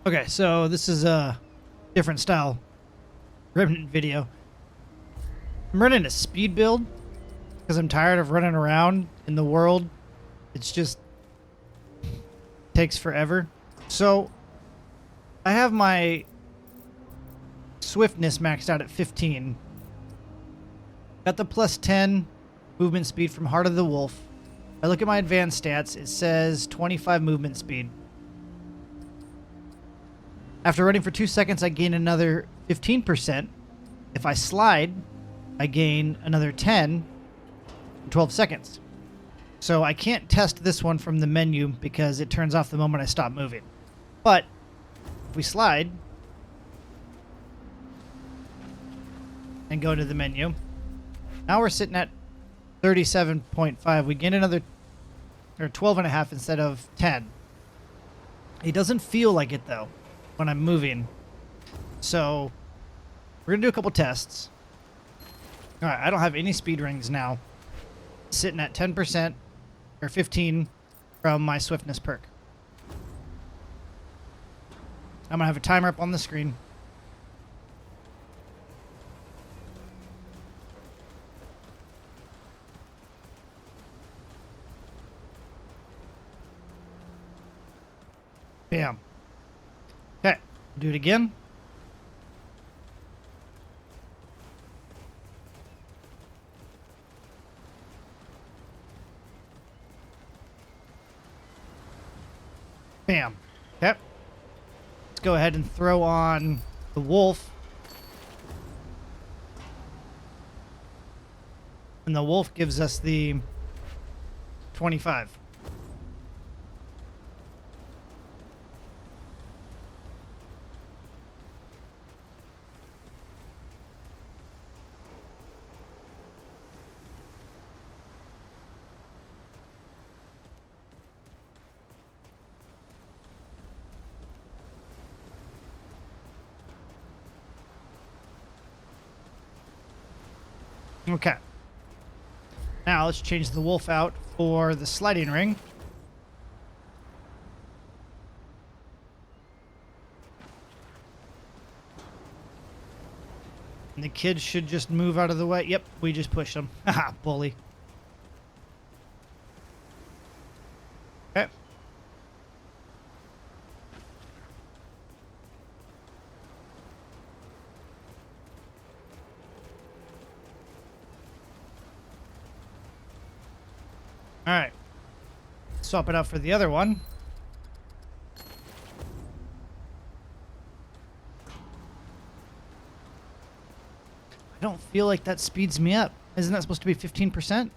Okay, so this is a different style Remnant video. I'm running a speed build because I'm tired of running around in the world. It's just takes forever. So I have my swiftness maxed out at 15. Got the plus 10 movement speed from Heart of the Wolf. I look at my advanced stats, it says 25 movement speed. After running for 2 seconds, I gain another 15%. If I slide, I gain another 10 in 12 seconds. So I can't test this one from the menu because it turns off the moment I stop moving. But if we slide and go to the menu, now we're sitting at 37.5. We gain another 12.5 instead of 10. It doesn't feel like it though when I'm moving. So we're gonna do a couple tests. All right, I don't have any speed rings now. Sitting at 10% or 15 from my swiftness perk. I'm gonna have a timer up on the screen. Bam. Okay, do it again. Bam. Okay. Let's go ahead and throw on the wolf. And the wolf gives us the 25. Okay. Now let's change the wolf out for the sliding ring. And the kids should just move out of the way. Yep, we just pushed them. Haha, bully. Okay. All right. Swap it out for the other one. I don't feel like that speeds me up. Isn't that supposed to be 15%?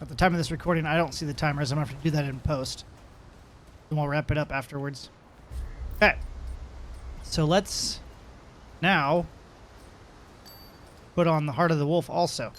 At the time of this recording, I don't see the timers. I'm going to have to do that in post. And we'll wrap it up afterwards. Okay. So let's now put on the Heart of the Wolf also.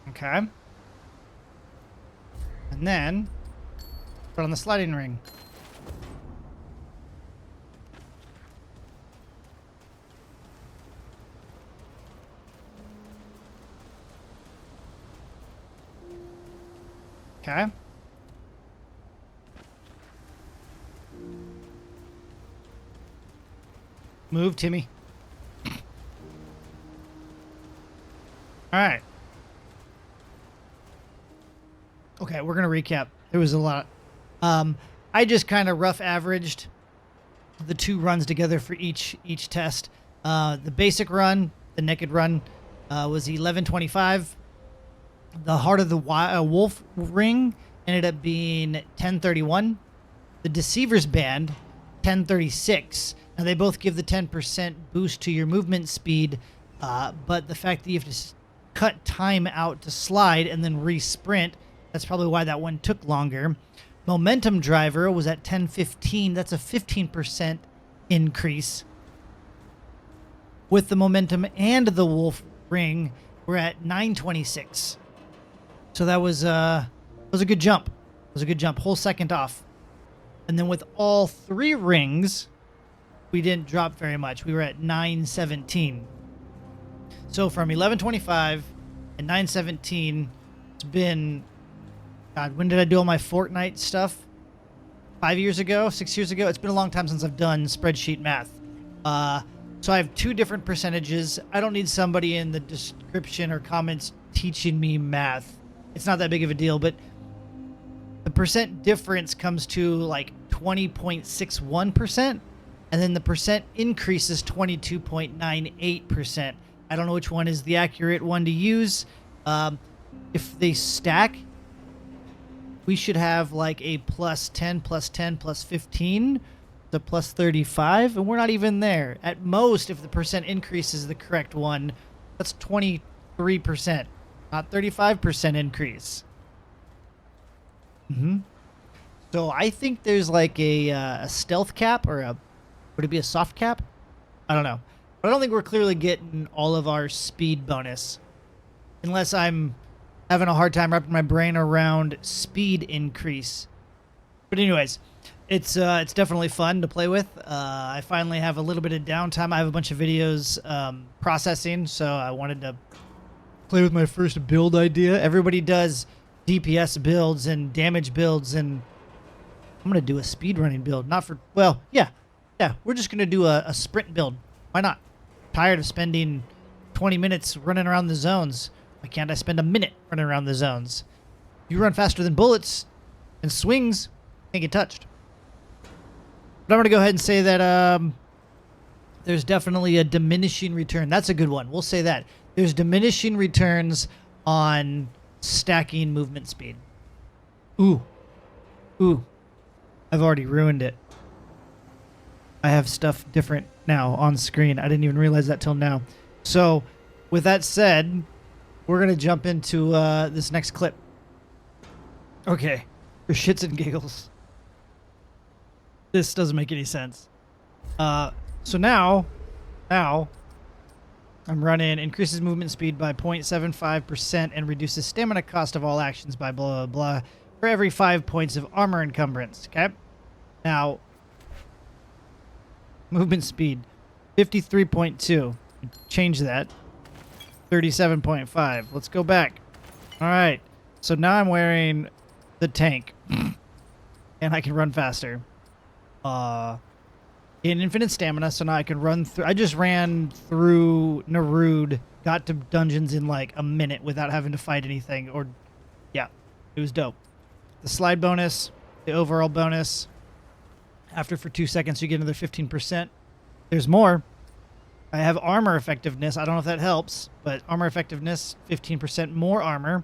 Okay. And then put on the sliding ring. Okay. Move, Timmy. All right. Okay, we're going to recap. There was a lot. I just kind of rough averaged the 2 runs together for each test. The basic run, the naked run, was 11:25. The Heart of the Wolf ring ended up being 10:31. The Deceiver's Band, 10:36. Now, they both give the 10% boost to your movement speed, but the fact that you have to cut time out to slide and then re-sprint, That's probably why that one took longer. Momentum driver was at 1015. That's a 15% increase. With the momentum and the wolf ring, we're at 926. So that was a good jump. It was a good jump. Whole second off. And then with all 3 rings, we didn't drop very much. We were at 917. So from 1125 and 917, it's been, God, when did I do all my Fortnite stuff? 5 years ago? 6 years ago? It's been a long time since I've done spreadsheet math. So I have 2 different percentages. I don't need somebody in the description or comments teaching me math. It's not that big of a deal, but the percent difference comes to like 20.61%, and then the percent increase is 22.98%. I don't know which one is the accurate one to use. If they stack, we should have like a plus 10, plus 10, plus 15, the plus 35, and we're not even there. At most, if the percent increase is the correct one, that's 23%, not 35% increase. So I think there's like a stealth cap, or would it be a soft cap? I don't know. But I don't think we're clearly getting all of our speed bonus. Unless I'm having a hard time wrapping my brain around speed increase. But anyways, it's definitely fun to play with. I finally have a little bit of downtime. I have a bunch of videos processing, so I wanted to play with my first build idea. Everybody does DPS builds and damage builds, and I'm going to do a speedrunning build. Not for, well, yeah, we're just going to do a sprint build. Why not? Tired of spending 20 minutes running around the zones. Why can't I spend a minute running around the zones? You run faster than bullets and swings, can't get touched. But I'm going to go ahead and say that there's definitely a diminishing return. That's a good one. We'll say that. There's diminishing returns on stacking movement speed. Ooh. I've already ruined it. I have stuff different now on screen. I didn't even realize that till now. So, with that said, we're going to jump into this next clip. Okay. For shits and giggles. This doesn't make any sense. So now, I'm running increases movement speed by 0.75% and reduces stamina cost of all actions by blah, blah, blah for every 5 points of armor encumbrance. Okay? Now, movement speed, 53.2. Change that. 37.5. Let's go back. All right. So now I'm wearing the tank. And I can run faster. In infinite stamina, so now I can run through. I just ran through Narud, got to dungeons in like a minute without having to fight anything. Or, yeah, it was dope. The slide bonus, the overall bonus. After for 2 seconds, you get another 15%. There's more. I have armor effectiveness. I don't know if that helps, but armor effectiveness, 15% more armor.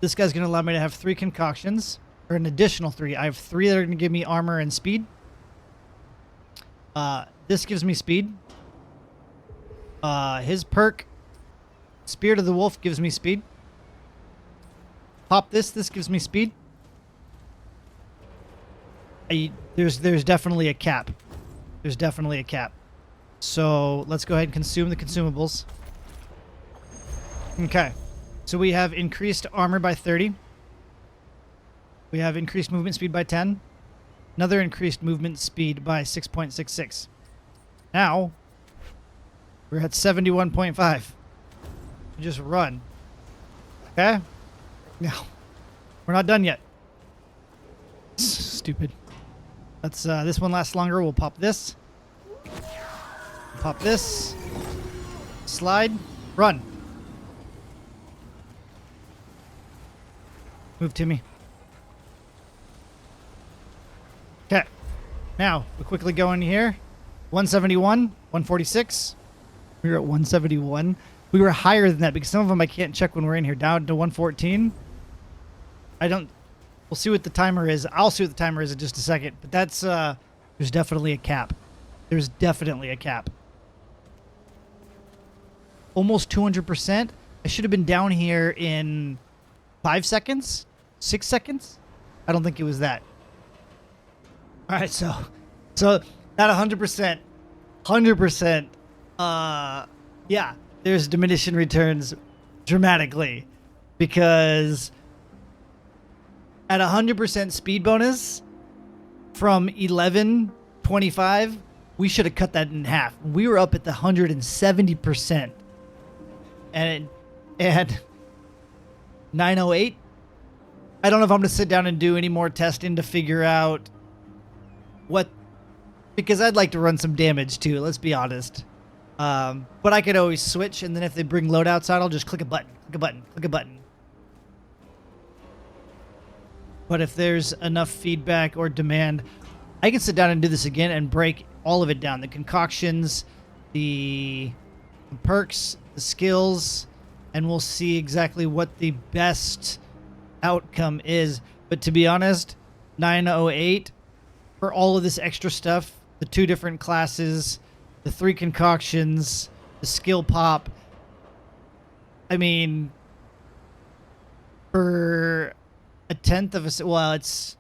This guy's going to allow me to have 3 concoctions. Or an additional 3. I have 3 that are going to give me armor and speed. This gives me speed. His perk, Spirit of the Wolf, gives me speed. Pop this. This gives me speed. There's definitely a cap. There's definitely a cap. So let's go ahead and consume the consumables. Okay. So we have increased armor by 30. We have increased movement speed by 10. Another increased movement speed by 6.66. Now, we're at 71.5. Just run. Okay? No. We're not done yet. Stupid. Let's, this one lasts longer. We'll pop this. Pop this. Slide. Run. Move, Timmy. Okay. Now, we quickly go in here. 171, 146. We were at 171. We were higher than that because some of them I can't check when we're in here. Down to 114. We'll see what the timer is. I'll see what the timer is in just a second. But that's, there's definitely a cap. There's definitely a cap. Almost 200%. I should have been down here in 5 seconds, 6 seconds. I don't think it was that. All right, so at 100%, 100%. Yeah, there's diminishing returns dramatically because at 100% speed bonus from 1125, we should have cut that in half. We were up at the 170%, and 908. I don't know if I'm gonna sit down and do any more testing to figure out what, because I'd like to run some damage too. Let's be honest. But I could always switch, and then if they bring loadouts out, I'll just click a button, click a button, click a button. But if there's enough feedback or demand, I can sit down and do this again and break all of it down. The concoctions, the perks, the skills, and we'll see exactly what the best outcome is. But to be honest, 908, for all of this extra stuff, the 2 different classes, the 3 concoctions, the skill pop, I mean, for a tenth of a, well, it's,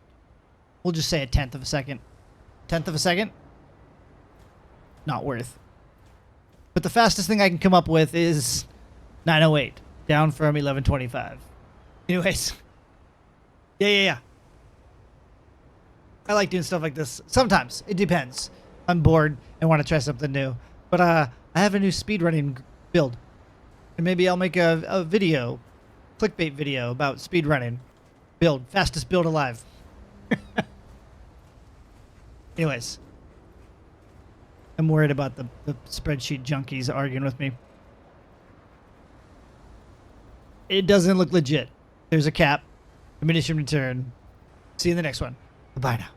we'll just say a tenth of a second. Tenth of a second? Not worth. But the fastest thing I can come up with is 908, down from 1125. Anyways. Yeah. I like doing stuff like this. Sometimes. It depends. I'm bored and want to try something new. But I have a new speedrunning build. And maybe I'll make a video, clickbait video about speedrunning. Build. Fastest build alive. Anyways. I'm worried about the spreadsheet junkies arguing with me. It doesn't look legit. There's a cap. Diminishing return. See you in the next one. Bye-bye now.